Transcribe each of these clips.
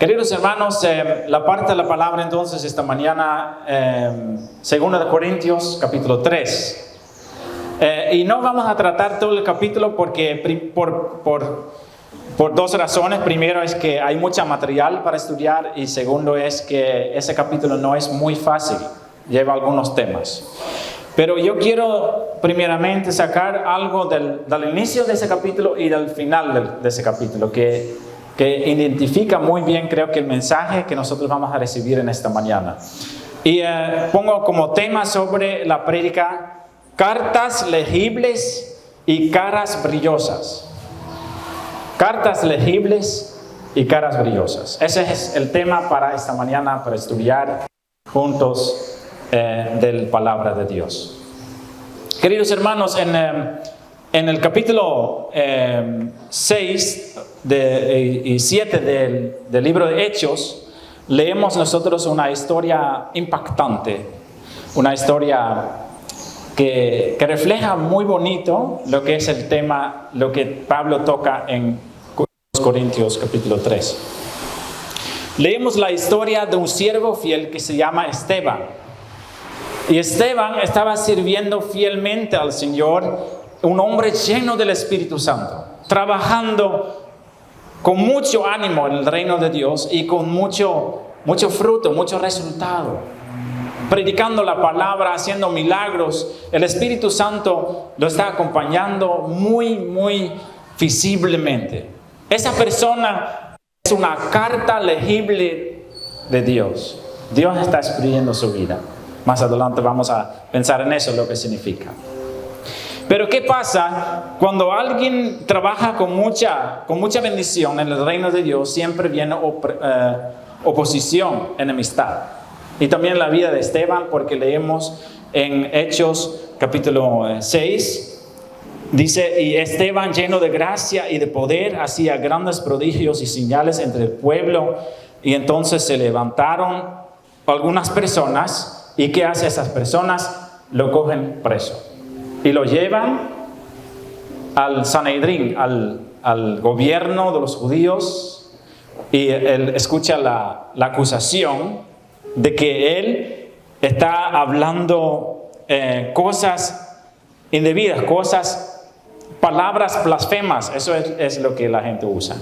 Queridos hermanos, la parte de la palabra entonces esta mañana, 2 Corintios capítulo 3. Y no vamos a tratar todo el capítulo porque por dos razones. Primero es que hay mucho material para estudiar y segundo es que ese capítulo no es muy fácil, lleva algunos temas. Pero yo quiero primeramente sacar algo del inicio de ese capítulo y del final de ese capítulo que identifica muy bien, creo que el mensaje que nosotros vamos a recibir en esta mañana. Y pongo como tema sobre la prédica: cartas legibles y caras brillosas. Cartas legibles y caras brillosas. Ese es el tema para esta mañana, para estudiar juntos de la palabra de Dios. Queridos hermanos, en el capítulo 6 y 7 del libro de Hechos, leemos nosotros una historia impactante, una historia que refleja muy bonito lo que es el tema, lo que Pablo toca en Corintios capítulo 3. Leemos la historia de un siervo fiel que se llama Esteban. Y Esteban estaba sirviendo fielmente al Señor, un hombre lleno del Espíritu Santo, trabajando con mucho ánimo en el reino de Dios y con mucho fruto, mucho resultado. Predicando la palabra, haciendo milagros. El Espíritu Santo lo está acompañando muy visiblemente. Esa persona es una carta legible de Dios. Dios está escribiendo su vida. Más adelante vamos a pensar en eso, lo que significa. Pero ¿qué pasa cuando alguien trabaja con mucha bendición en el reino de Dios? Siempre viene oposición, enemistad. Y también la vida de Esteban, porque leemos en Hechos capítulo 6, dice: y Esteban, lleno de gracia y de poder, hacía grandes prodigios y señales entre el pueblo. Y entonces se levantaron algunas personas. ¿Y qué hacen esas personas? Lo cogen preso. Y lo llevan al Sanedrín, al gobierno de los judíos. Y él escucha la acusación de que él está hablando cosas indebidas, palabras blasfemas. Eso es lo que la gente usa.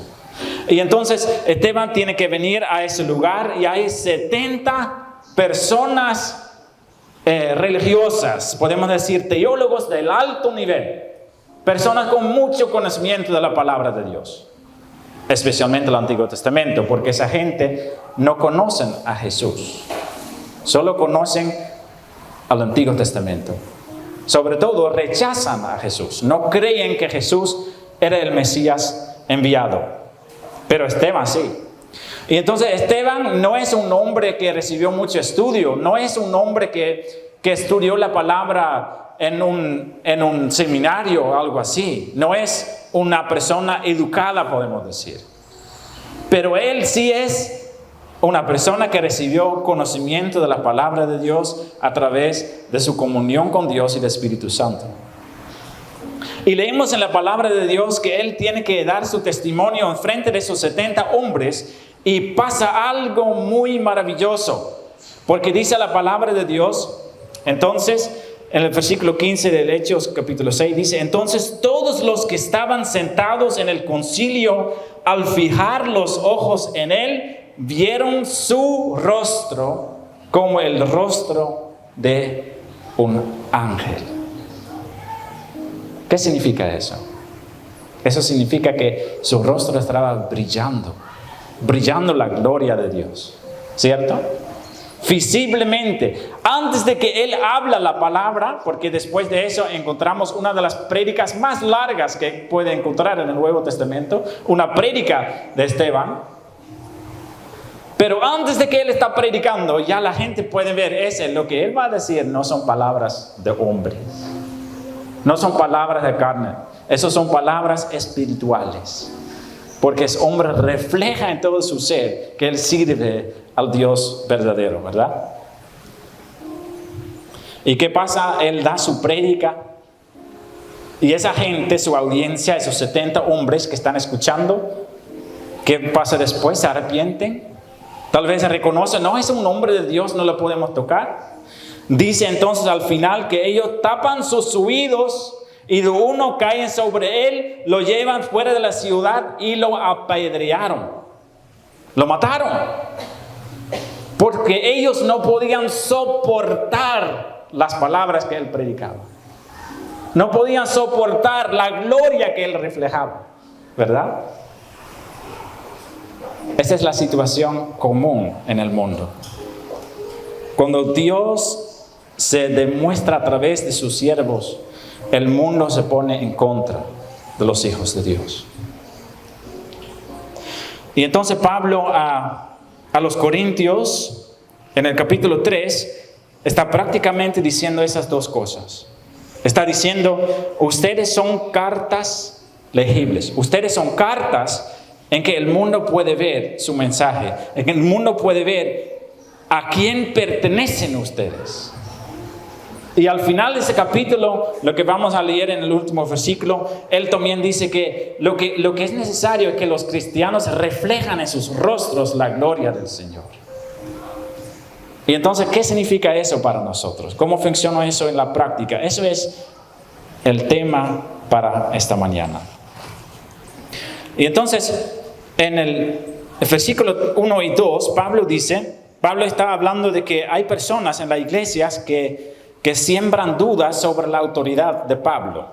Y entonces Esteban tiene que venir a ese lugar y hay 70 personas religiosas, podemos decir teólogos del alto nivel, personas con mucho conocimiento de la palabra de Dios, especialmente el Antiguo Testamento, porque esa gente no conocen a Jesús, solo conocen al Antiguo Testamento. Sobre todo rechazan a Jesús, no creen que Jesús era el Mesías enviado, pero Esteban sí. Y entonces Esteban no es un hombre que recibió mucho estudio, no es un hombre que estudió la palabra en un seminario o algo así. No es una persona educada, podemos decir. Pero él sí es una persona que recibió conocimiento de la palabra de Dios a través de su comunión con Dios y del Espíritu Santo. Y leemos en la palabra de Dios que él tiene que dar su testimonio en frente de esos 70 hombres. Y pasa algo muy maravilloso, porque dice la palabra de Dios, entonces, en el versículo 15 del Hechos capítulo 6, dice: entonces todos los que estaban sentados en el concilio, al fijar los ojos en él, vieron su rostro como el rostro de un ángel. ¿Qué significa eso? Eso significa que su rostro estaba brillando la gloria de Dios, ¿cierto? Visiblemente, antes de que él habla la palabra, porque después de eso encontramos una de las prédicas más largas que puede encontrar en el Nuevo Testamento, una prédica de Esteban. Pero antes de que él está predicando, ya la gente puede ver, lo que él va a decir no son palabras de hombres, no son palabras de carne, esas son palabras espirituales. Porque ese hombre refleja en todo su ser que él sirve al Dios verdadero, ¿verdad? ¿Y qué pasa? Él da su prédica y esa gente, su audiencia, esos 70 hombres que están escuchando, ¿qué pasa después? ¿Se arrepienten? Tal vez reconoce, no, es un hombre de Dios, no lo podemos tocar. Dice entonces al final que ellos tapan sus oídos y de uno caen sobre él, lo llevan fuera de la ciudad y lo apedrearon. Lo mataron. Porque ellos no podían soportar las palabras que él predicaba. No podían soportar la gloria que él reflejaba. ¿Verdad? Esa es la situación común en el mundo. Cuando Dios se demuestra a través de sus siervos, el mundo se pone en contra de los hijos de Dios. Y entonces Pablo a los Corintios, en el capítulo 3, está prácticamente diciendo esas dos cosas. Está diciendo, ustedes son cartas legibles. Ustedes son cartas en que el mundo puede ver su mensaje, en que el mundo puede ver a quién pertenecen ustedes. Y al final de ese capítulo, lo que vamos a leer en el último versículo, él también dice que lo que es necesario es que los cristianos reflejan en sus rostros la gloria del Señor. Y entonces, ¿qué significa eso para nosotros? ¿Cómo funciona eso en la práctica? Eso es el tema para esta mañana. Y entonces, en el versículo 1 y 2, Pablo está hablando de que hay personas en las iglesias que siembran dudas sobre la autoridad de Pablo.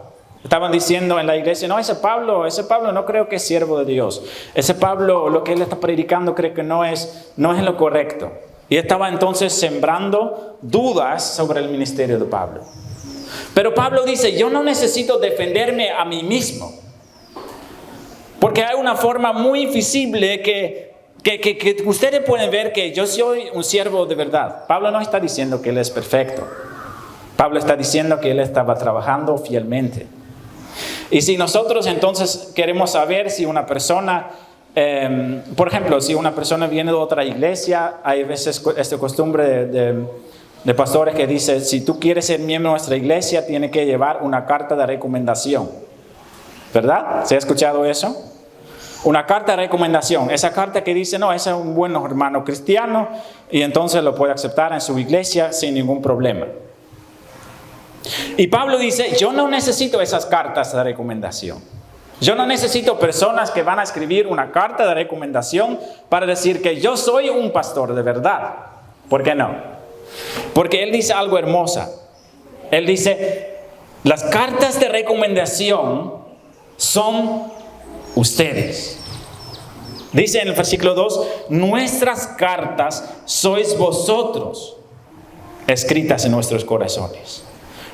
Estaban diciendo en la iglesia, no, ese Pablo no creo que es siervo de Dios. Ese Pablo, lo que él está predicando, creo que no es lo correcto. Y estaba entonces sembrando dudas sobre el ministerio de Pablo. Pero Pablo dice, yo no necesito defenderme a mí mismo. Porque hay una forma muy visible que ustedes pueden ver que yo soy un siervo de verdad. Pablo no está diciendo que él es perfecto. Pablo está diciendo que él estaba trabajando fielmente. Y si nosotros entonces queremos saber si una persona, por ejemplo, si una persona viene de otra iglesia, hay veces esta costumbre de pastores que dice, si tú quieres ser miembro de nuestra iglesia, tiene que llevar una carta de recomendación. ¿Verdad? ¿Se ha escuchado eso? Una carta de recomendación. Esa carta que dice, no, ese es un buen hermano cristiano y entonces lo puede aceptar en su iglesia sin ningún problema. Y Pablo dice, yo no necesito esas cartas de recomendación. Yo no necesito personas que van a escribir una carta de recomendación para decir que yo soy un pastor de verdad. ¿Por qué no? Porque él dice algo hermoso. Él dice, las cartas de recomendación son ustedes. Dice en el versículo 2, nuestras cartas sois vosotros, escritas en nuestros corazones,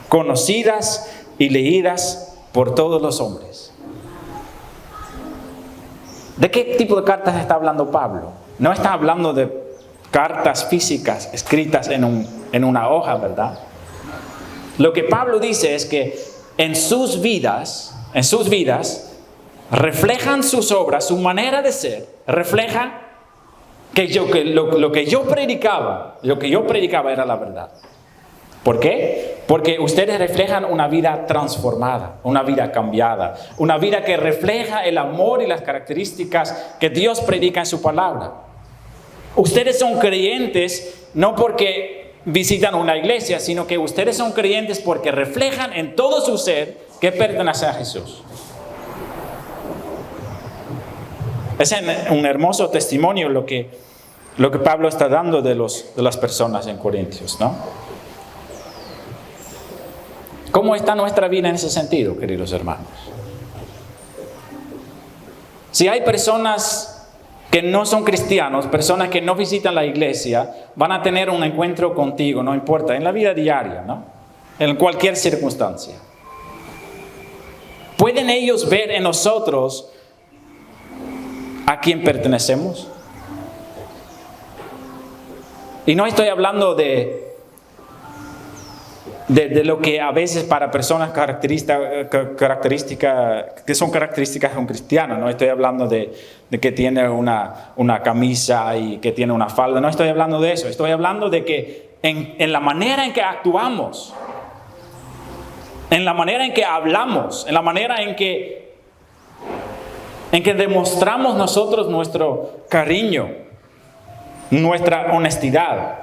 conocidas y leídas por todos los hombres. ¿De qué tipo de cartas está hablando Pablo? No está hablando de cartas físicas escritas en una hoja, ¿verdad? Lo que Pablo dice es que en sus vidas, reflejan sus obras, su manera de ser, refleja que lo que yo predicaba era la verdad. ¿Por qué? Porque ustedes reflejan una vida transformada, una vida cambiada, una vida que refleja el amor y las características que Dios predica en su palabra. Ustedes son creyentes no porque visitan una iglesia, sino que ustedes son creyentes porque reflejan en todo su ser que pertenece a Jesús. Es un hermoso testimonio lo que Pablo está dando de las personas en Corintios, ¿no? ¿Cómo está nuestra vida en ese sentido, queridos hermanos? Si hay personas que no son cristianos, personas que no visitan la iglesia, van a tener un encuentro contigo, no importa, en la vida diaria, ¿no? En cualquier circunstancia. ¿Pueden ellos ver en nosotros a quién pertenecemos? Y no estoy hablando de lo que a veces para personas que son características de un cristiano. No estoy hablando de que tiene una camisa y que tiene una falda. No estoy hablando de eso. Estoy hablando de que en la manera en que actuamos, en la manera en que hablamos, en la manera en que demostramos nosotros nuestro cariño, nuestra honestidad,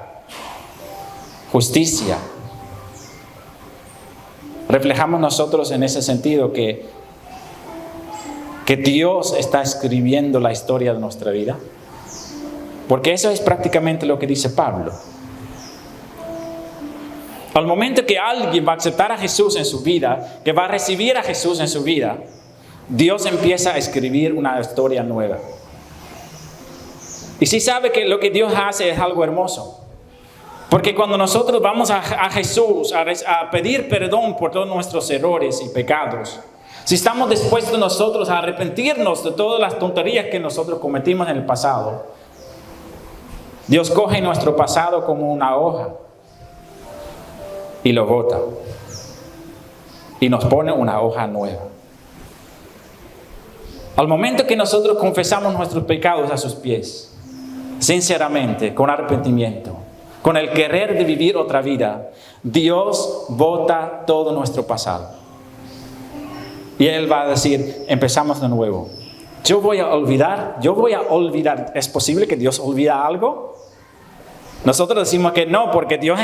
justicia. Reflejamos nosotros en ese sentido que Dios está escribiendo la historia de nuestra vida. Porque eso es prácticamente lo que dice Pablo. Al momento que alguien va a aceptar a Jesús en su vida, que va a recibir a Jesús en su vida, Dios empieza a escribir una historia nueva. Y sí sabe que lo que Dios hace es algo hermoso. Porque cuando nosotros vamos a Jesús a pedir perdón por todos nuestros errores y pecados, si estamos dispuestos nosotros a arrepentirnos de todas las tonterías que nosotros cometimos en el pasado, Dios coge nuestro pasado como una hoja y lo bota y nos pone una hoja nueva. Al momento que nosotros confesamos nuestros pecados a sus pies, sinceramente, con arrepentimiento, con el querer de vivir otra vida, Dios bota todo nuestro pasado. Y Él va a decir, empezamos de nuevo. Yo voy a olvidar. ¿Es posible que Dios olvida algo? Nosotros decimos que no, porque Dios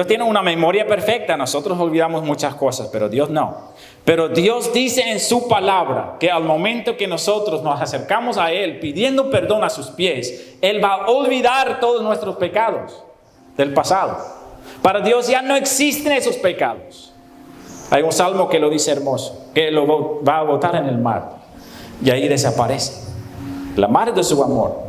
tiene una memoria perfecta. Nosotros olvidamos muchas cosas, pero Dios no. Pero Dios dice en su palabra que al momento que nosotros nos acercamos a Él pidiendo perdón a sus pies, Él va a olvidar todos nuestros pecados del pasado. Para Dios ya no existen esos pecados. Hay un salmo que lo dice hermoso, que lo va a botar en el mar y ahí desaparece la mar de su amor.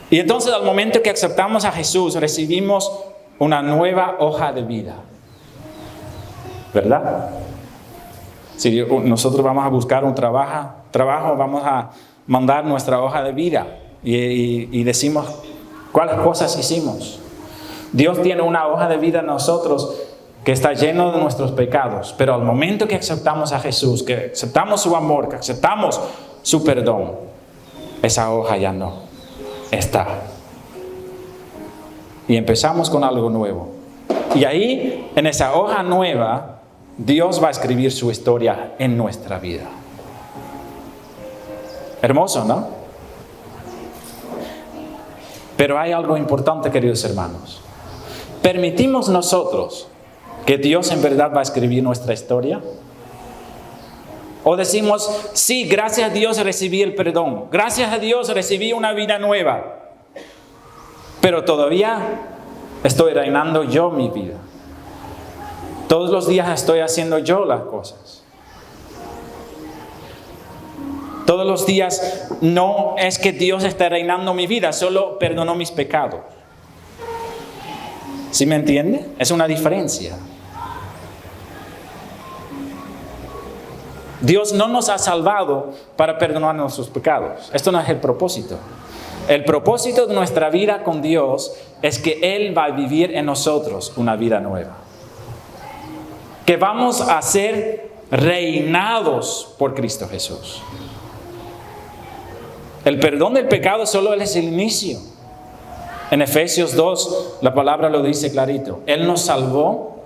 Y entonces al momento que aceptamos a Jesús, recibimos una nueva hoja de vida. ¿Verdad? Si nosotros vamos a buscar un trabajo, vamos a mandar nuestra hoja de vida y decimos cuáles cosas hicimos. Dios tiene una hoja de vida en nosotros que está lleno de nuestros pecados, pero al momento que aceptamos a Jesús, que aceptamos su amor, que aceptamos su perdón, esa hoja ya no está. Y empezamos con algo nuevo. Y ahí, en esa hoja nueva, Dios va a escribir su historia en nuestra vida. Hermoso, ¿no? Pero hay algo importante, queridos hermanos. ¿Permitimos nosotros que Dios en verdad va a escribir nuestra historia? ¿O decimos, sí, gracias a Dios recibí el perdón, gracias a Dios recibí una vida nueva, pero todavía estoy reinando yo mi vida? Todos los días estoy haciendo yo las cosas. Todos los días no es que Dios esté reinando mi vida, solo perdonó mis pecados. ¿Sí me entiende? Es una diferencia. Dios no nos ha salvado para perdonar nuestros pecados. Esto no es el propósito. El propósito de nuestra vida con Dios es que Él va a vivir en nosotros una vida nueva. Que vamos a ser reinados por Cristo Jesús. El perdón del pecado solo es el inicio. En Efesios 2, la palabra lo dice clarito. Él nos salvó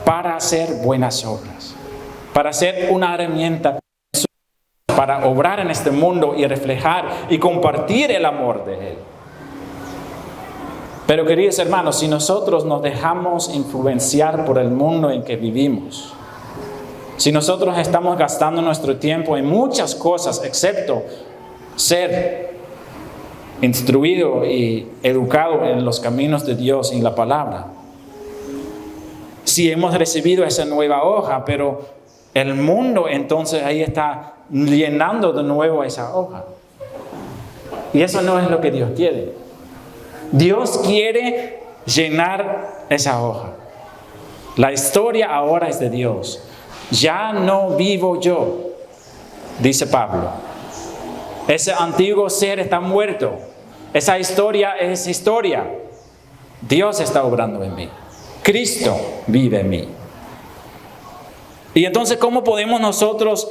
para hacer buenas obras, para ser una herramienta, para obrar en este mundo y reflejar y compartir el amor de Él. Pero queridos hermanos, si nosotros nos dejamos influenciar por el mundo en que vivimos, si nosotros estamos gastando nuestro tiempo en muchas cosas, excepto ser instruido y educado en los caminos de Dios y la palabra, si hemos recibido esa nueva hoja, pero el mundo entonces ahí está llenando de nuevo esa hoja. Y eso no es lo que Dios quiere. Dios quiere llenar esa hoja. La historia ahora es de Dios. Ya no vivo yo, dice Pablo. Ese antiguo ser está muerto. Esa historia es historia. Dios está obrando en mí. Cristo vive en mí. Y entonces, ¿cómo podemos nosotros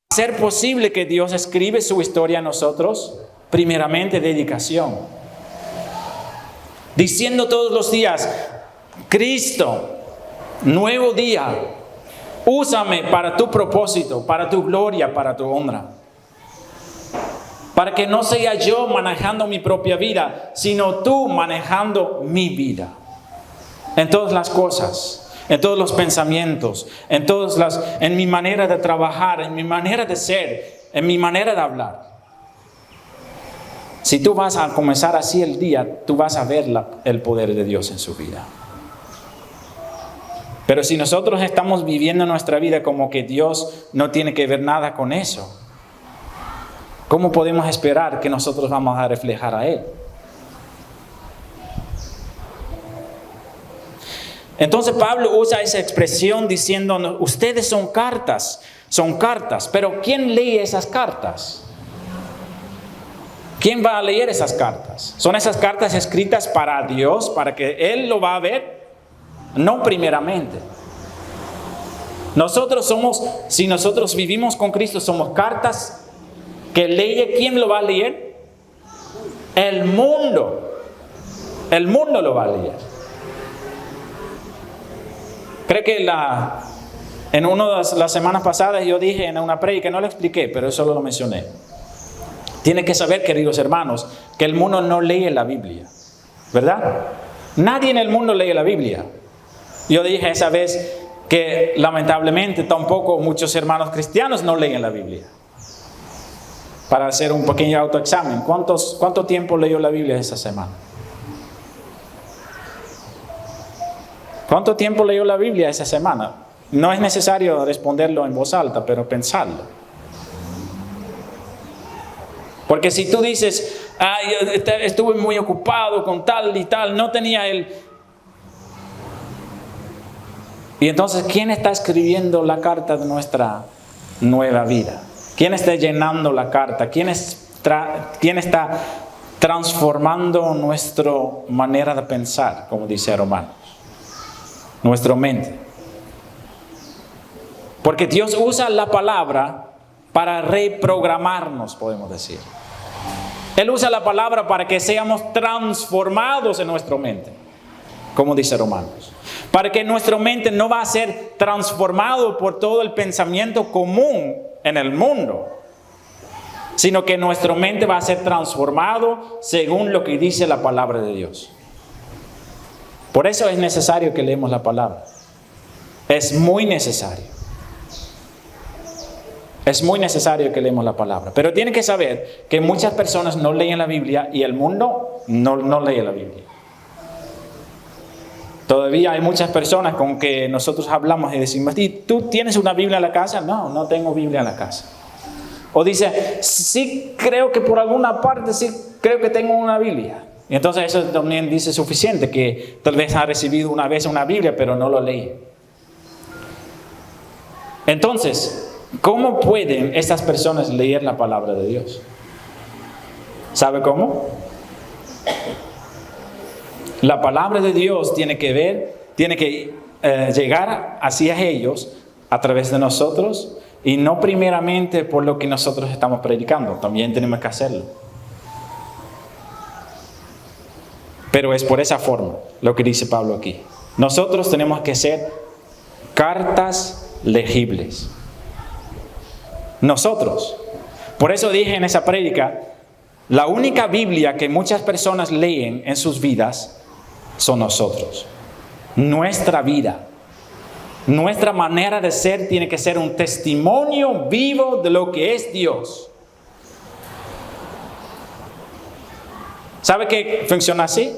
hacer posible que Dios escribe su historia en nosotros? Primeramente, dedicación. Diciendo todos los días, Cristo, nuevo día, úsame para tu propósito, para tu gloria, para tu honra. Para que no sea yo manejando mi propia vida, sino tú manejando mi vida. En todas las cosas, en todos los pensamientos, en mi manera de trabajar, en mi manera de ser, en mi manera de hablar. Si tú vas a comenzar así el día, tú vas a ver el poder de Dios en su vida. Pero si nosotros estamos viviendo nuestra vida como que Dios no tiene que ver nada con eso, ¿cómo podemos esperar que nosotros vamos a reflejar a Él? Entonces Pablo usa esa expresión diciendo, ustedes son cartas, pero ¿quién lee esas cartas? ¿Quién va a leer esas cartas? ¿Son esas cartas escritas para Dios, para que Él lo va a ver? No primeramente. Si nosotros vivimos con Cristo, somos cartas que lee. ¿Quién lo va a leer? El mundo. El mundo lo va a leer. Creo que en una de las semanas pasadas yo dije en una prédica, no lo expliqué, pero eso lo mencioné. Tienen que saber, queridos hermanos, que el mundo no lee la Biblia, ¿verdad? Nadie en el mundo lee la Biblia. Yo dije esa vez que lamentablemente tampoco muchos hermanos cristianos no leen la Biblia. Para hacer un pequeño autoexamen, ¿cuánto tiempo leyó la Biblia esa semana? ¿Cuánto tiempo leyó la Biblia esa semana? No es necesario responderlo en voz alta, pero pensarlo. Porque si tú dices, estuve muy ocupado con tal y tal, no tenía el... Y entonces, ¿quién está escribiendo la carta de nuestra nueva vida? ¿Quién está llenando la carta? ¿Quién está transformando nuestra manera de pensar, como dice Romanos? Nuestra mente. Porque Dios usa la palabra para reprogramarnos, podemos decir. Él usa la palabra para que seamos transformados en nuestra mente, como dice Romanos. Para que nuestra mente no va a ser transformado por todo el pensamiento común en el mundo, sino que nuestra mente va a ser transformado según lo que dice la palabra de Dios. Por eso es necesario que leemos la palabra. Es muy necesario. Es muy necesario que leemos la palabra. Pero tienen que saber que muchas personas no leen la Biblia y el mundo no lee la Biblia. Todavía hay muchas personas con que nosotros hablamos y decimos, ¿y tú tienes una Biblia en la casa? No, no tengo Biblia en la casa. O dice, sí creo que por alguna parte, sí creo que tengo una Biblia. Y entonces eso también dice suficiente, que tal vez ha recibido una vez una Biblia, pero no lo lee. Entonces, ¿cómo pueden estas personas leer la palabra de Dios? ¿Sabe cómo? La palabra de Dios tiene que llegar hacia ellos a través de nosotros y no primeramente por lo que nosotros estamos predicando. También tenemos que hacerlo. Pero es por esa forma lo que dice Pablo aquí. Nosotros tenemos que ser cartas legibles. Nosotros. Por eso dije en esa prédica, la única Biblia que muchas personas leen en sus vidas son nosotros. Nuestra vida, nuestra manera de ser tiene que ser un testimonio vivo de lo que es Dios. ¿Sabe qué funciona así?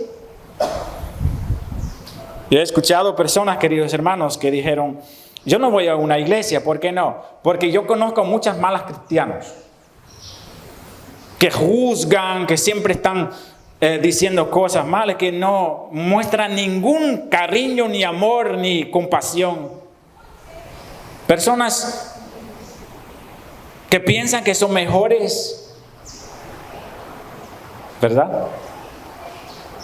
Yo he escuchado personas, queridos hermanos, que dijeron, yo no voy a una iglesia, ¿por qué no? Porque yo conozco muchas malas cristianos que juzgan, que siempre están diciendo cosas malas, que no muestran ningún cariño, ni amor, ni compasión. Personas que piensan que son mejores, ¿verdad?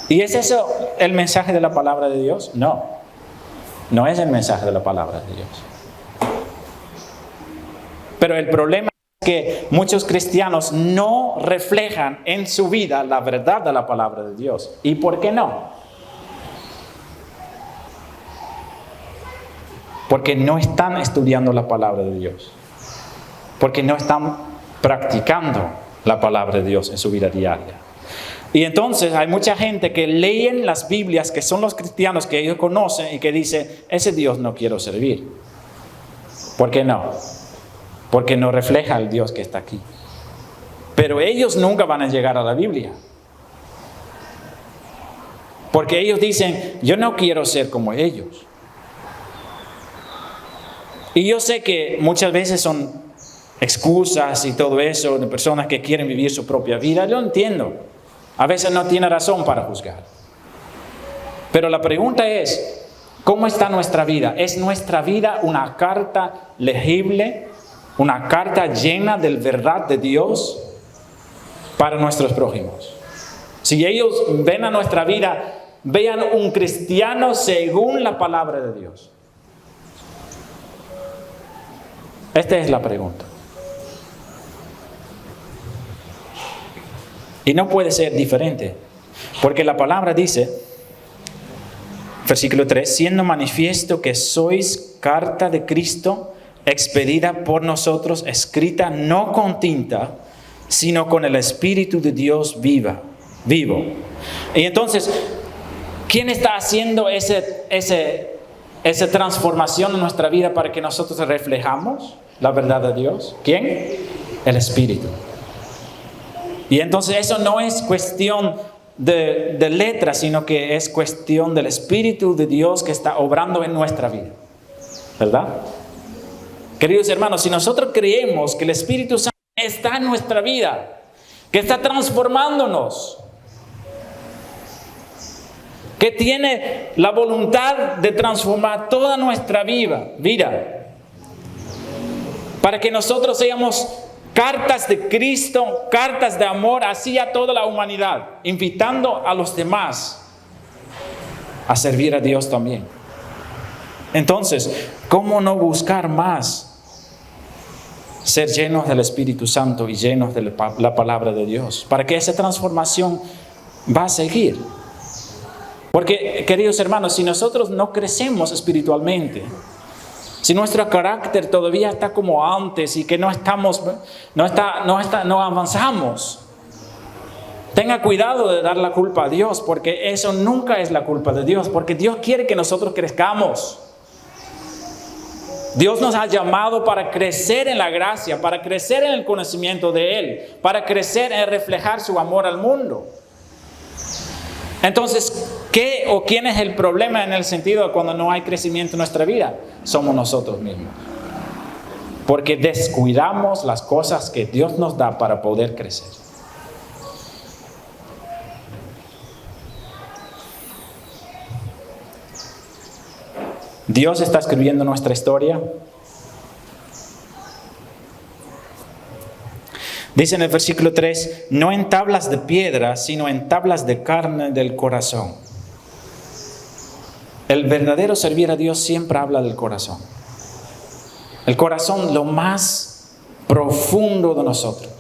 ¿Y es eso el mensaje de la palabra de Dios? No, no es el mensaje de la palabra de Dios. Pero el problema es que muchos cristianos no reflejan en su vida la verdad de la palabra de Dios. ¿Y por qué no? Porque no están estudiando la palabra de Dios. Porque no están practicando la palabra de Dios en su vida diaria. Y entonces hay mucha gente que leen las Biblias, que son los cristianos que ellos conocen, y que dice, ese Dios no quiero servir. ¿Por qué no? Porque no refleja al Dios que está aquí. Pero ellos nunca van a llegar a la Biblia. Porque ellos dicen, yo no quiero ser como ellos. Y yo sé que muchas veces son excusas y todo eso de personas que quieren vivir su propia vida. Yo entiendo. A veces no tiene razón para juzgar. Pero la pregunta es, ¿cómo está nuestra vida? ¿Es nuestra vida una carta legible? ¿Una carta llena de verdad de Dios para nuestros prójimos? Si ellos ven a nuestra vida, vean un cristiano según la palabra de Dios. Esta es la pregunta. Y no puede ser diferente, porque la palabra dice, versículo 3, siendo manifiesto que sois carta de Cristo, expedida por nosotros, escrita no con tinta, sino con el Espíritu de Dios vivo. Y entonces, ¿quién está haciendo esa transformación en nuestra vida para que nosotros reflejamos la verdad de Dios? ¿Quién? El Espíritu. Y entonces eso no es cuestión de letras, sino que es cuestión del Espíritu de Dios que está obrando en nuestra vida. ¿Verdad? Queridos hermanos, si nosotros creemos que el Espíritu Santo está en nuestra vida, que está transformándonos, que tiene la voluntad de transformar toda nuestra vida, para que nosotros seamos cartas de Cristo, cartas de amor hacia toda la humanidad, invitando a los demás a servir a Dios también. Entonces, ¿cómo no buscar más ser llenos del Espíritu Santo y llenos de la palabra de Dios? Para que esa transformación va a seguir. Porque, queridos hermanos, si nosotros no crecemos espiritualmente, si nuestro carácter todavía está como antes y que no avanzamos, tenga cuidado de dar la culpa a Dios, porque eso nunca es la culpa de Dios, porque Dios quiere que nosotros crezcamos. Dios nos ha llamado para crecer en la gracia, para crecer en el conocimiento de Él, para crecer en reflejar su amor al mundo. Entonces, ¿qué o quién es el problema en el sentido de cuando no hay crecimiento en nuestra vida? Somos nosotros mismos. Porque descuidamos las cosas que Dios nos da para poder crecer. Dios está escribiendo nuestra historia. Dice en el versículo 3, no en tablas de piedra, sino en tablas de carne del corazón. El verdadero servir a Dios siempre habla del corazón. El corazón, lo más profundo de nosotros,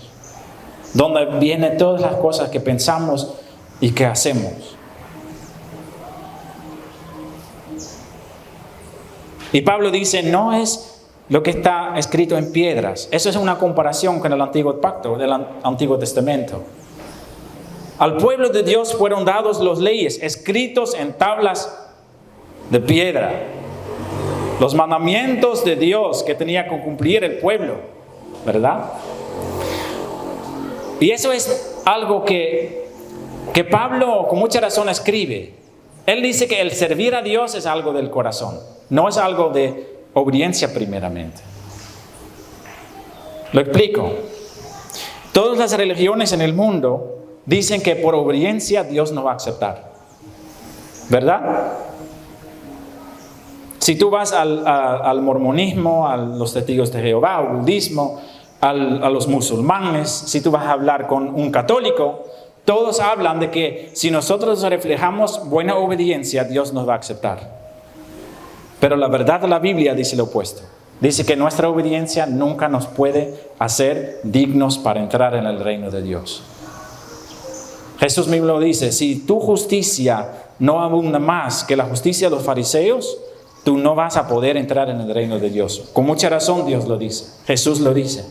donde vienen todas las cosas que pensamos y que hacemos. Y Pablo dice, no es lo que está escrito en piedras. Eso es una comparación con el antiguo pacto, del Antiguo Testamento. Al pueblo de Dios fueron dados las leyes, escritos en tablas de piedra. Los mandamientos de Dios que tenía que cumplir el pueblo, ¿verdad? Y eso es algo que Pablo con mucha razón escribe. Él dice que el servir a Dios es algo del corazón, no es algo de obediencia primeramente. Lo explico. Todas las religiones en el mundo dicen que por obediencia Dios no va a aceptar. ¿Verdad? Si tú vas al mormonismo, a los testigos de Jehová, al budismo, a los musulmanes, si tú vas a hablar con un católico, todos hablan de que si nosotros reflejamos buena obediencia, Dios nos va a aceptar. Pero la verdad de la Biblia dice lo opuesto. Dice que nuestra obediencia nunca nos puede hacer dignos para entrar en el reino de Dios. Jesús mismo lo dice, si tu justicia no abunda más que la justicia de los fariseos, tú no vas a poder entrar en el reino de Dios. Con mucha razón Dios lo dice, Jesús lo dice.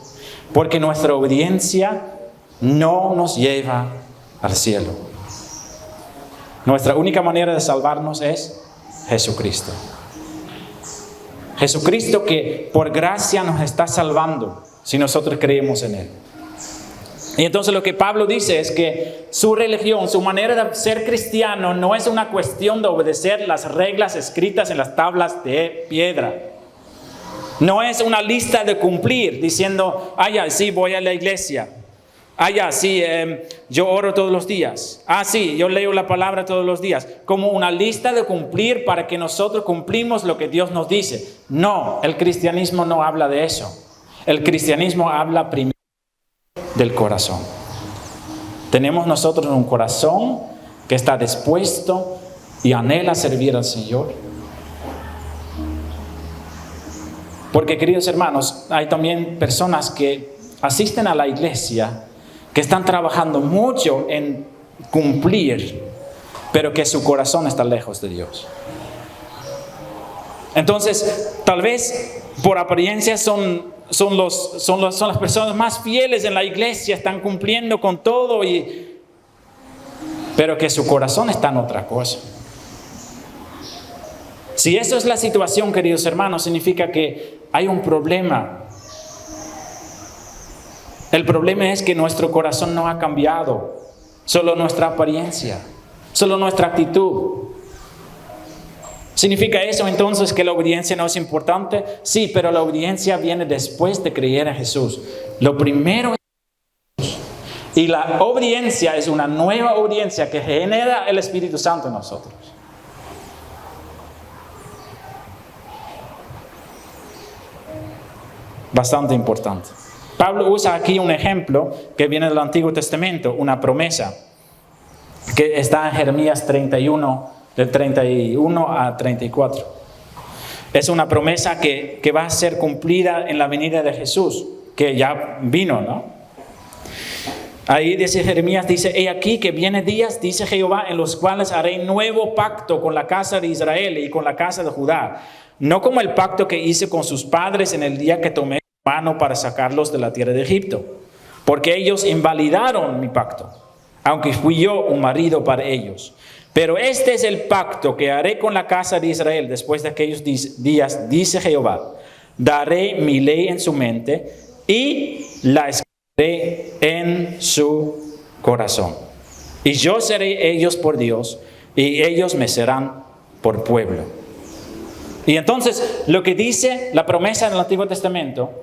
Porque nuestra obediencia no nos lleva al cielo. Nuestra única manera de salvarnos es Jesucristo. Jesucristo que por gracia nos está salvando si nosotros creemos en Él. Y entonces lo que Pablo dice es que su religión, su manera de ser cristiano no es una cuestión de obedecer las reglas escritas en las tablas de piedra. No es una lista de cumplir diciendo, ya, sí, voy a la iglesia. Ya, sí, yo oro todos los días. Sí, yo leo la palabra todos los días. Como una lista de cumplir para que nosotros cumplimos lo que Dios nos dice. No, el cristianismo no habla de eso. El cristianismo habla primero del corazón. Tenemos nosotros un corazón que está dispuesto y anhela servir al Señor. Porque, queridos hermanos, hay también personas que asisten a la iglesia que están trabajando mucho en cumplir, pero que su corazón está lejos de Dios. Entonces, tal vez por apariencia son las personas más fieles en la iglesia, están cumpliendo con todo, pero que su corazón está en otra cosa. Si eso es la situación, queridos hermanos, significa que hay un problema. El problema es que nuestro corazón no ha cambiado, solo nuestra apariencia, solo nuestra actitud. ¿Significa eso entonces que la obediencia no es importante? Sí, pero la obediencia viene después de creer en Jesús. Lo primero es Jesús. Y la obediencia es una nueva obediencia que genera el Espíritu Santo en nosotros. Bastante importante. Pablo usa aquí un ejemplo que viene del Antiguo Testamento, una promesa que está en Jeremías 31, del 31 a 34. Es una promesa que va a ser cumplida en la venida de Jesús, que ya vino, ¿no? Ahí dice Jeremías, dice, he aquí que viene días, dice Jehová, en los cuales haré nuevo pacto con la casa de Israel y con la casa de Judá, no como el pacto que hice con sus padres en el día que tomé mano para sacarlos de la tierra de Egipto, porque ellos invalidaron mi pacto, aunque fui yo un marido para ellos. Pero este es el pacto que haré con la casa de Israel después de aquellos días, dice Jehová. Daré mi ley en su mente y la escribiré en su corazón. Y yo seré ellos por Dios y ellos me serán por pueblo. Y entonces lo que dice la promesa en el Antiguo Testamento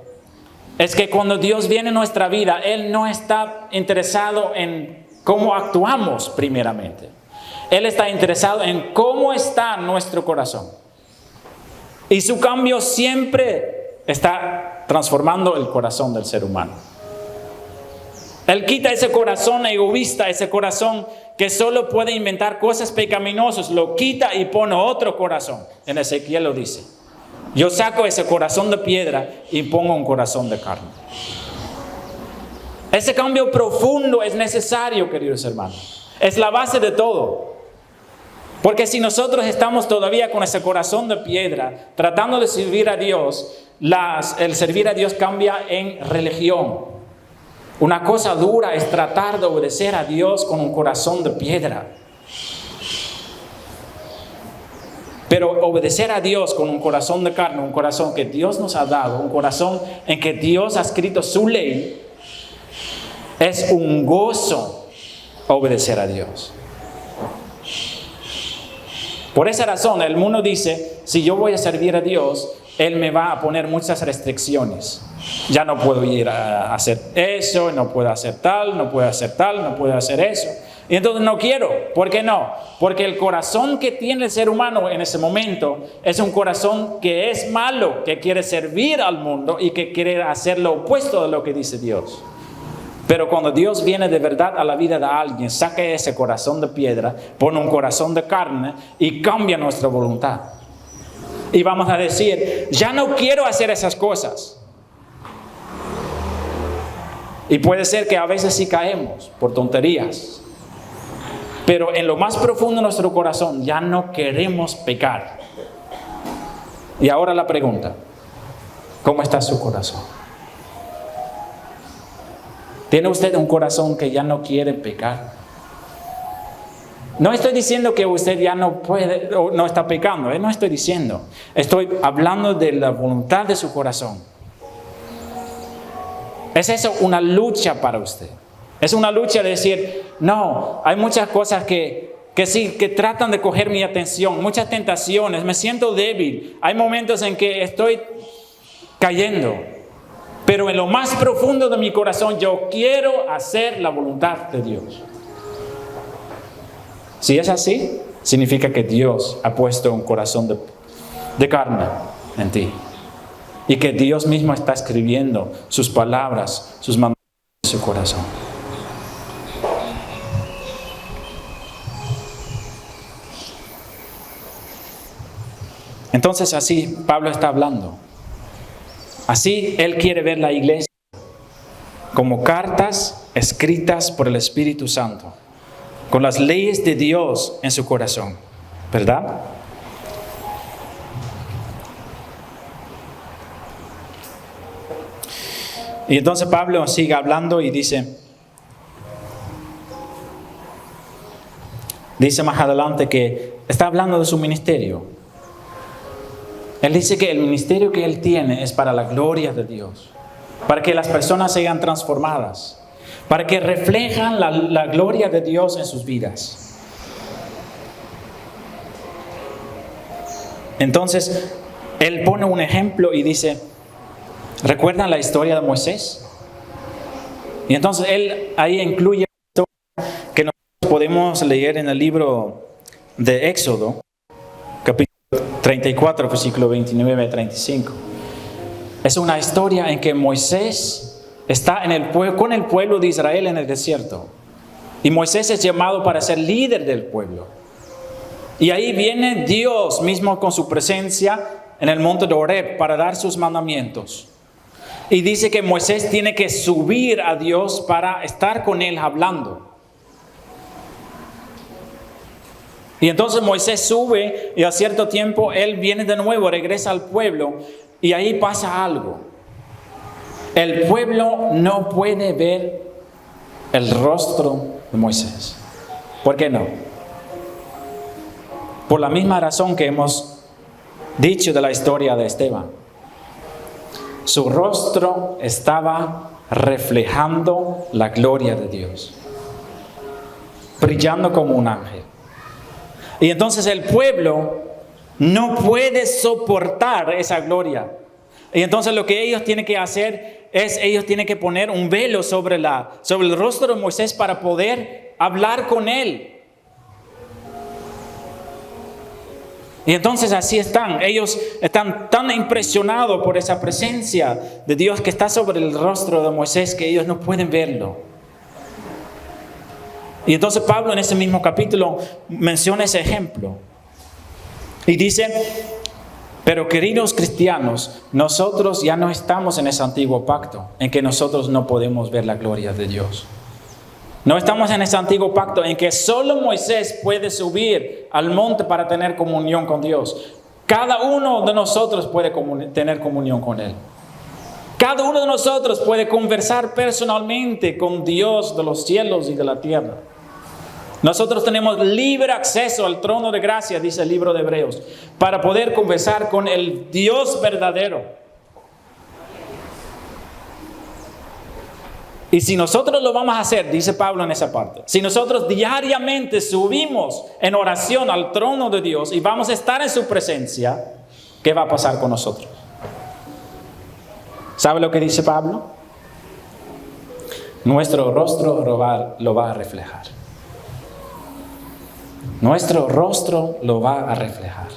es que cuando Dios viene en nuestra vida, Él no está interesado en cómo actuamos primeramente. Él está interesado en cómo está nuestro corazón. Y su cambio siempre está transformando el corazón del ser humano. Él quita ese corazón egoísta, ese corazón que solo puede inventar cosas pecaminosas, lo quita y pone otro corazón. En Ezequiel lo dice. Yo saco ese corazón de piedra y pongo un corazón de carne. Ese cambio profundo es necesario, queridos hermanos. Es la base de todo. Porque si nosotros estamos todavía con ese corazón de piedra, tratando de servir a Dios, el servir a Dios cambia en religión. Una cosa dura es tratar de obedecer a Dios con un corazón de piedra. Pero obedecer a Dios con un corazón de carne, un corazón que Dios nos ha dado, un corazón en que Dios ha escrito su ley, es un gozo obedecer a Dios. Por esa razón el mundo dice, si yo voy a servir a Dios, Él me va a poner muchas restricciones. Ya no puedo ir a hacer eso, no puedo hacer tal, no puedo hacer tal, no puedo hacer eso. Y entonces no quiero. ¿Por qué no? Porque el corazón que tiene el ser humano en ese momento es un corazón que es malo, que quiere servir al mundo y que quiere hacer lo opuesto de lo que dice Dios. Pero cuando Dios viene de verdad a la vida de alguien, saca ese corazón de piedra, pone un corazón de carne y cambia nuestra voluntad. Y vamos a decir, ya no quiero hacer esas cosas. Y puede ser que a veces sí caemos por tonterías. Pero en lo más profundo de nuestro corazón ya no queremos pecar. Y ahora la pregunta, ¿cómo está su corazón? ¿Tiene usted un corazón que ya no quiere pecar? No estoy diciendo que usted ya no puede o no está pecando, no estoy diciendo. Estoy hablando de la voluntad de su corazón. ¿Es eso una lucha para usted? Es una lucha de decir, no, hay muchas cosas que sí, que tratan de coger mi atención, muchas tentaciones, me siento débil. Hay momentos en que estoy cayendo, pero en lo más profundo de mi corazón yo quiero hacer la voluntad de Dios. Si es así, significa que Dios ha puesto un corazón de carne en ti. Y que Dios mismo está escribiendo sus palabras, sus mandamientos en su corazón. Entonces así Pablo está hablando. Así él quiere ver la iglesia como cartas escritas por el Espíritu Santo, con las leyes de Dios en su corazón, ¿verdad? Y entonces Pablo sigue hablando y dice más adelante que está hablando de su ministerio. Él dice que el ministerio que él tiene es para la gloria de Dios, para que las personas sean transformadas, para que reflejan la gloria de Dios en sus vidas. Entonces, él pone un ejemplo y dice, ¿recuerdan la historia de Moisés? Y entonces él ahí incluye una historia que nosotros podemos leer en el libro de Éxodo, capítulo 34, versículo 29 a 35. Es una historia en que Moisés está con el pueblo de Israel en el desierto. Y Moisés es llamado para ser líder del pueblo. Y ahí viene Dios mismo con su presencia en el monte de Horeb para dar sus mandamientos. Y dice que Moisés tiene que subir a Dios para estar con él hablando. Y entonces Moisés sube y a cierto tiempo él viene de nuevo, regresa al pueblo y ahí pasa algo. El pueblo no puede ver el rostro de Moisés. ¿Por qué no? Por la misma razón que hemos dicho de la historia de Esteban. Su rostro estaba reflejando la gloria de Dios, brillando como un ángel. Y entonces el pueblo no puede soportar esa gloria. Y entonces lo que ellos tienen que hacer es, ellos tienen que poner un velo sobre el rostro de Moisés para poder hablar con él. Y entonces así están. Ellos están tan impresionados por esa presencia de Dios que está sobre el rostro de Moisés que ellos no pueden verlo. Y entonces Pablo en ese mismo capítulo menciona ese ejemplo. Y dice, pero queridos cristianos, nosotros ya no estamos en ese antiguo pacto en que nosotros no podemos ver la gloria de Dios. No estamos en ese antiguo pacto en que solo Moisés puede subir al monte para tener comunión con Dios. Cada uno de nosotros puede tener comunión con Él. Cada uno de nosotros puede conversar personalmente con Dios de los cielos y de la tierra. Nosotros tenemos libre acceso al trono de gracia, dice el libro de Hebreos, para poder conversar con el Dios verdadero. Y si nosotros lo vamos a hacer, dice Pablo en esa parte, si nosotros diariamente subimos en oración al trono de Dios y vamos a estar en su presencia, ¿qué va a pasar con nosotros? ¿Sabe lo que dice Pablo? Nuestro rostro lo va a reflejar. Nuestro rostro lo va a reflejar.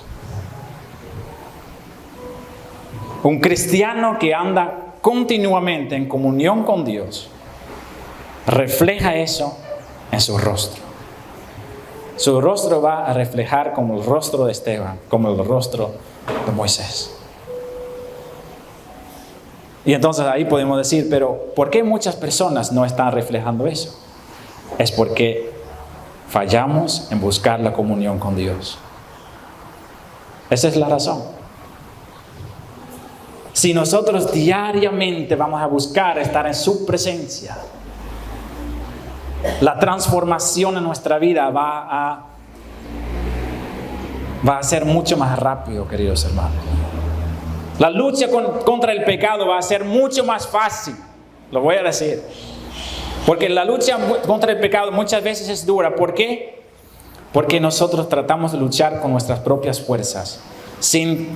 Un cristiano que anda continuamente en comunión con Dios refleja eso en su rostro. Su rostro va a reflejar como el rostro de Esteban, como el rostro de Moisés. Y entonces ahí podemos decir, pero ¿por qué muchas personas no están reflejando eso? Es porque fallamos en buscar la comunión con Dios. Esa es la razón. Si nosotros diariamente vamos a buscar estar en su presencia, la transformación en nuestra vida va a ser mucho más rápido, queridos hermanos. La lucha contra el pecado va a ser mucho más fácil, lo voy a decir. Porque la lucha contra el pecado muchas veces es dura. ¿Por qué? Porque nosotros tratamos de luchar con nuestras propias fuerzas, sin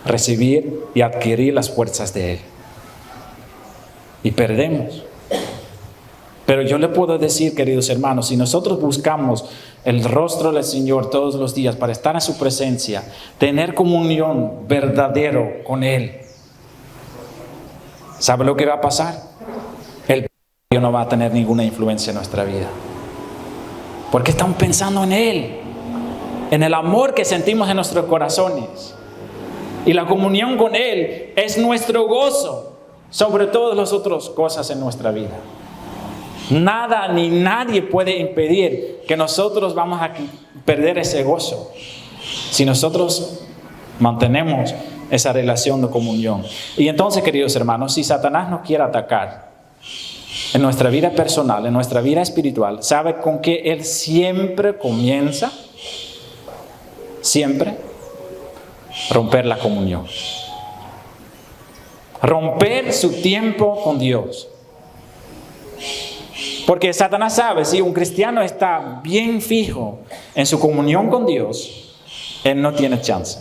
recibir y adquirir las fuerzas de Él. Y perdemos. Pero yo le puedo decir, queridos hermanos, si nosotros buscamos el rostro del Señor todos los días para estar en su presencia, tener comunión verdadero con Él, ¿sabe lo que va a pasar? El pecado no va a tener ninguna influencia en nuestra vida. Porque estamos pensando en Él, en el amor que sentimos en nuestros corazones. Y la comunión con Él es nuestro gozo sobre todas las otras cosas en nuestra vida. Nada ni nadie puede impedir que nosotros vamos a perder ese gozo si nosotros mantenemos esa relación de comunión. Y entonces, queridos hermanos, si Satanás nos quiere atacar en nuestra vida personal, en nuestra vida espiritual, ¿sabe con qué él siempre comienza? Siempre romper la comunión. Romper su tiempo con Dios. Porque Satanás sabe, si un cristiano está bien fijo en su comunión con Dios, él no tiene chance.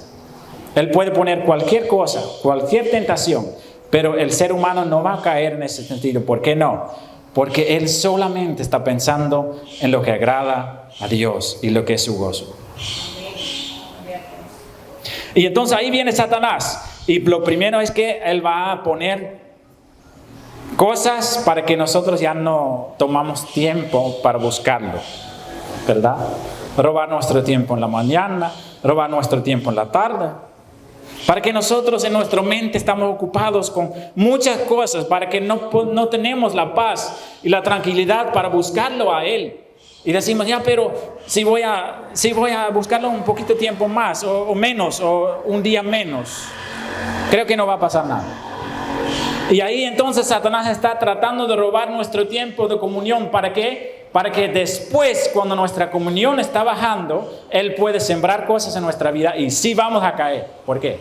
Él puede poner cualquier cosa, cualquier tentación, pero el ser humano no va a caer en ese sentido. ¿Por qué no? Porque él solamente está pensando en lo que agrada a Dios y lo que es su gozo. Y entonces ahí viene Satanás. Y lo primero es que él va a poner cosas para que nosotros ya no tomamos tiempo para buscarlo, ¿verdad? Robar nuestro tiempo en la mañana, robar nuestro tiempo en la tarde, para que nosotros en nuestra mente estamos ocupados con muchas cosas, para que no tenemos la paz y la tranquilidad para buscarlo a Él. Y decimos, ya, pero si voy a buscarlo un poquito de tiempo más o menos, o un día menos, creo que no va a pasar nada. Y ahí entonces Satanás está tratando de robar nuestro tiempo de comunión. ¿Para qué? Para que después, cuando nuestra comunión está bajando, Él puede sembrar cosas en nuestra vida y sí vamos a caer. ¿Por qué?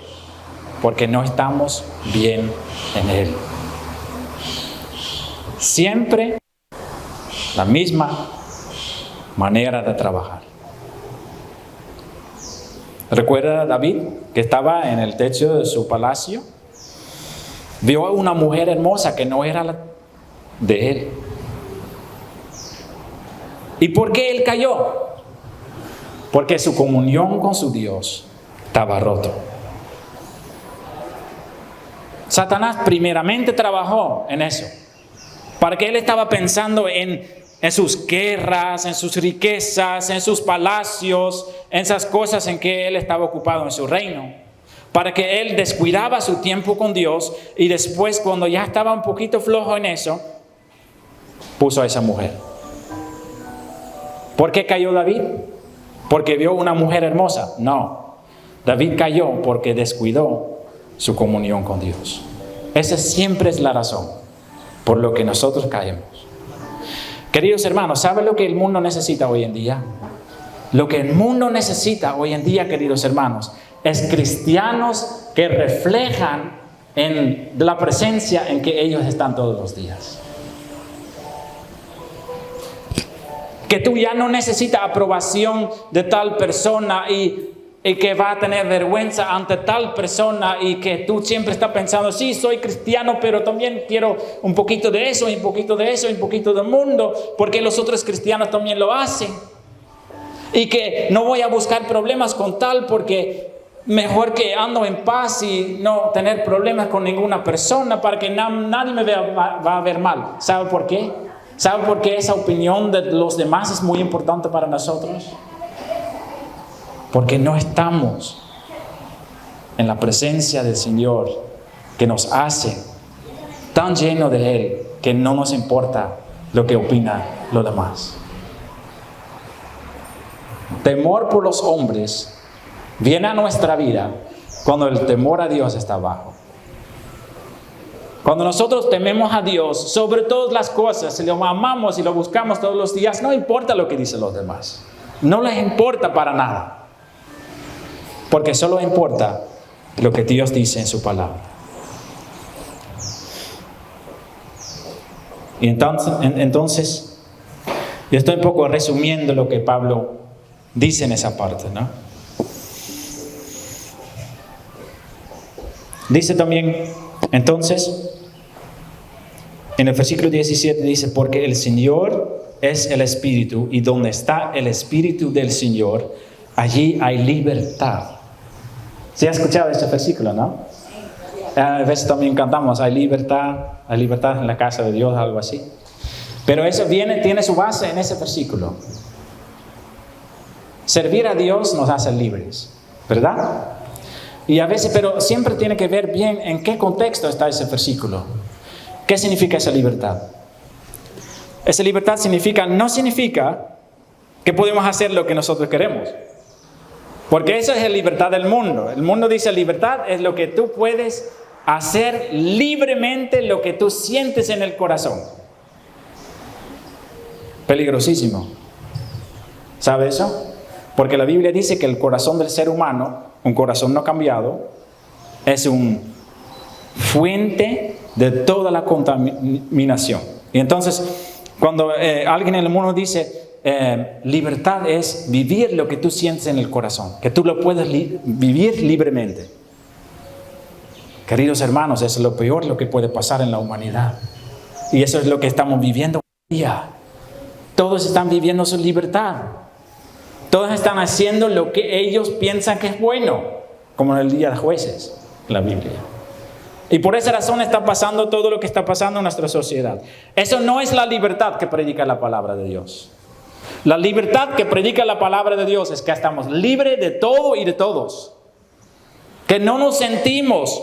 Porque no estamos bien en Él. Siempre la misma manera de trabajar. ¿Recuerda a David que estaba en el techo de su palacio? Vio a una mujer hermosa que no era la de él. ¿Y por qué él cayó? Porque su comunión con su Dios estaba roto. Satanás primeramente trabajó en eso, para que él estaba pensando en sus guerras, en sus riquezas, en sus palacios, en esas cosas en que él estaba ocupado en su reino. Para que él descuidaba su tiempo con Dios y después, cuando ya estaba un poquito flojo en eso, puso a esa mujer. ¿Por qué cayó David? ¿Porque vio una mujer hermosa? No. David cayó porque descuidó su comunión con Dios. Esa siempre es la razón por lo que nosotros caemos. Queridos hermanos, ¿saben lo que el mundo necesita hoy en día? Lo que el mundo necesita hoy en día, queridos hermanos, es cristianos que reflejan en la presencia en que ellos están todos los días. Que tú ya no necesitas aprobación de tal persona y que va a tener vergüenza ante tal persona y que tú siempre estás pensando, sí, soy cristiano, pero también quiero un poquito de eso, y un poquito de eso, y un poquito del mundo, porque los otros cristianos también lo hacen. Y que no voy a buscar problemas con tal porque mejor que ando en paz y no tener problemas con ninguna persona para que nadie me va a ver mal. ¿Sabe por qué? ¿Sabe por qué esa opinión de los demás es muy importante para nosotros? Porque no estamos en la presencia del Señor, que nos hace tan llenos de Él que no nos importa lo que opina los demás. Temor por los hombres viene a nuestra vida cuando el temor a Dios está bajo. Cuando nosotros tememos a Dios sobre todas las cosas, si lo amamos y lo buscamos todos los días, no importa lo que dicen los demás. No les importa para nada. Porque solo importa lo que Dios dice en su palabra. Y entonces, yo estoy un poco resumiendo lo que Pablo dice en esa parte, ¿no? Dice también, entonces, en el versículo 17 dice, porque el Señor es el Espíritu, y donde está el Espíritu del Señor, allí hay libertad. ¿Sí has escuchado este versículo, no? A veces también cantamos, hay libertad en la casa de Dios, algo así. Pero eso tiene su base en ese versículo. Servir a Dios nos hace libres, ¿verdad? Y a veces, pero siempre tiene que ver bien en qué contexto está ese versículo. ¿Qué significa esa libertad? Esa libertad no significa que podemos hacer lo que nosotros queremos. Porque eso es la libertad del mundo. El mundo dice libertad es lo que tú puedes hacer libremente, lo que tú sientes en el corazón. Peligrosísimo. ¿Sabe eso? Porque la Biblia dice que el corazón del ser humano, un corazón no cambiado, es una fuente de toda la contaminación. Y entonces, cuando alguien en el mundo dice, libertad es vivir lo que tú sientes en el corazón, que tú lo puedes vivir libremente. Queridos hermanos, eso es lo peor lo que puede pasar en la humanidad. Y eso es lo que estamos viviendo hoy día. Todos están viviendo su libertad. Todos están haciendo lo que ellos piensan que es bueno, como en el día de jueces, en la Biblia. Y por esa razón está pasando todo lo que está pasando en nuestra sociedad. Eso no es la libertad que predica la palabra de Dios. La libertad que predica la palabra de Dios es que estamos libres de todo y de todos. Que no nos sentimos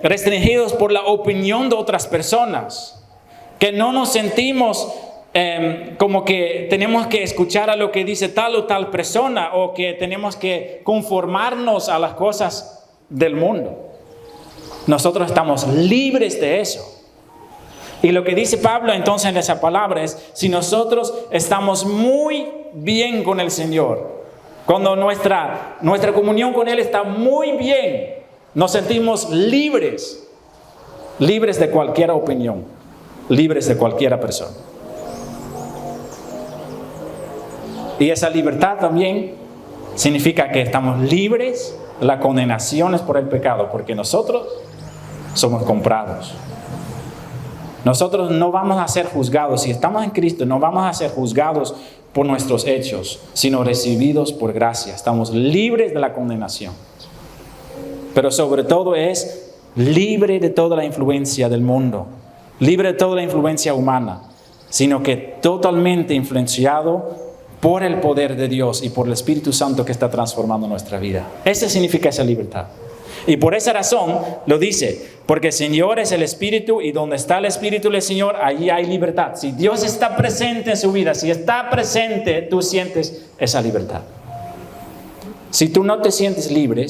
restringidos por la opinión de otras personas. Que no nos sentimos como que tenemos que escuchar a lo que dice tal o tal persona, o que tenemos que conformarnos a las cosas del mundo. Nosotros estamos libres de eso. Y lo que dice Pablo entonces en esa palabra es, si nosotros estamos muy bien con el Señor, cuando nuestra comunión con Él está muy bien, nos sentimos libres de cualquier opinión, libres de cualquier persona. Y esa libertad también significa que estamos libres de las condenaciones por el pecado, porque nosotros somos comprados. Nosotros no vamos a ser juzgados, si estamos en Cristo, no vamos a ser juzgados por nuestros hechos, sino recibidos por gracia. Estamos libres de la condenación. Pero sobre todo es libre de toda la influencia del mundo, libre de toda la influencia humana, sino que totalmente influenciado por el poder de Dios y por el Espíritu Santo que está transformando nuestra vida. Eso significa esa libertad. Y por esa razón lo dice, porque el Señor es el Espíritu, y donde está el Espíritu del Señor, allí hay libertad. Si Dios está presente en su vida, si está presente, tú sientes esa libertad. Si tú no te sientes libre,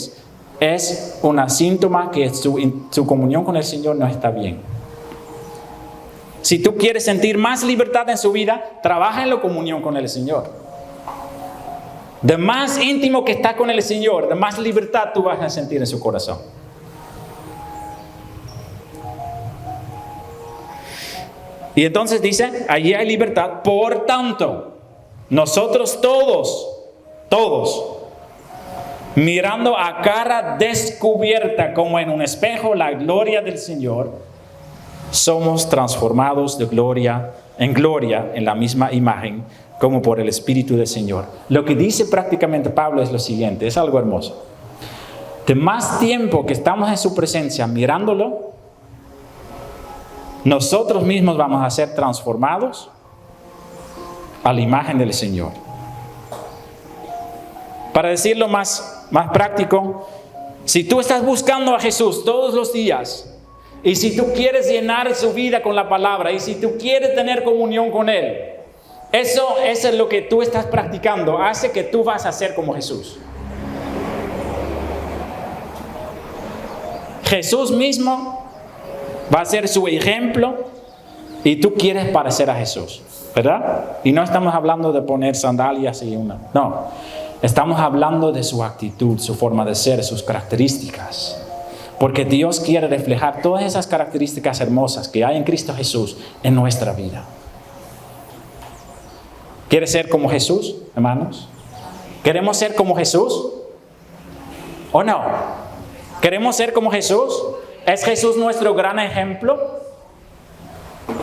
es un síntoma que su comunión con el Señor no está bien. Si tú quieres sentir más libertad en su vida, trabaja en la comunión con el Señor. De más íntimo que está con el Señor, de más libertad tú vas a sentir en su corazón. Y entonces dice, allí hay libertad. Por tanto, nosotros todos, mirando a cara descubierta como en un espejo la gloria del Señor, somos transformados de gloria en la misma imagen, como por el Espíritu del Señor. Lo que dice prácticamente Pablo es lo siguiente, es algo hermoso. De más tiempo que estamos en su presencia mirándolo, nosotros mismos vamos a ser transformados a la imagen del Señor. Para decirlo más práctico, si tú estás buscando a Jesús todos los días, y si tú quieres llenar su vida con la palabra, y si tú quieres tener comunión con Él, eso es lo que tú estás practicando, hace que tú vas a ser como Jesús. Jesús mismo va a ser su ejemplo y tú quieres parecer a Jesús, ¿verdad? Y no estamos hablando de poner sandalias y una, no. Estamos hablando de su actitud, su forma de ser, sus características. Porque Dios quiere reflejar todas esas características hermosas que hay en Cristo Jesús en nuestra vida. ¿Quieres ser como Jesús, hermanos? ¿Queremos ser como Jesús? ¿O no? ¿Queremos ser como Jesús? ¿Es Jesús nuestro gran ejemplo?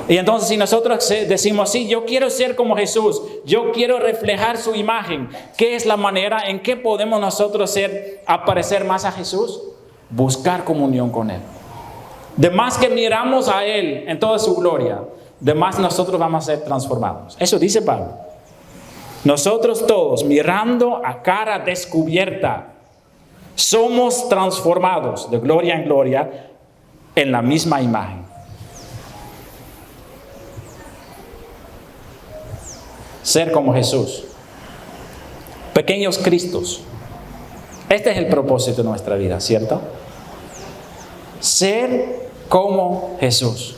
Y entonces si nosotros decimos, sí, yo quiero ser como Jesús, yo quiero reflejar su imagen, ¿qué es la manera en que podemos nosotros aparecer más a Jesús? Buscar comunión con Él. De más que miramos a Él en toda su gloria, de más nosotros vamos a ser transformados. Eso dice Pablo. Nosotros todos, mirando a cara descubierta, somos transformados de gloria en gloria en la misma imagen. Ser como Jesús. Pequeños Cristos. Este es el propósito de nuestra vida, ¿cierto? Ser como Jesús.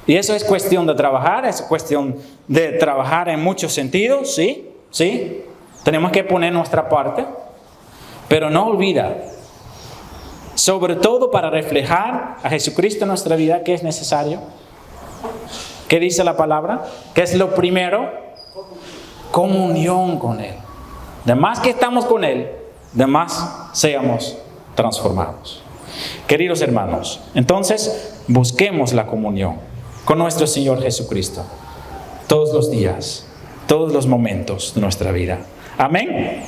Y eso es cuestión de trabajar, es cuestión de trabajar en muchos sentidos, ¿sí? ¿Sí? Tenemos que poner nuestra parte, pero no olvida, sobre todo para reflejar a Jesucristo en nuestra vida, ¿qué es necesario? ¿Qué dice la palabra? ¿Qué es lo primero? Comunión con Él. De más que estamos con Él, de más seamos transformados. Queridos hermanos, entonces busquemos la comunión con nuestro Señor Jesucristo todos los días, todos los momentos de nuestra vida. Amén.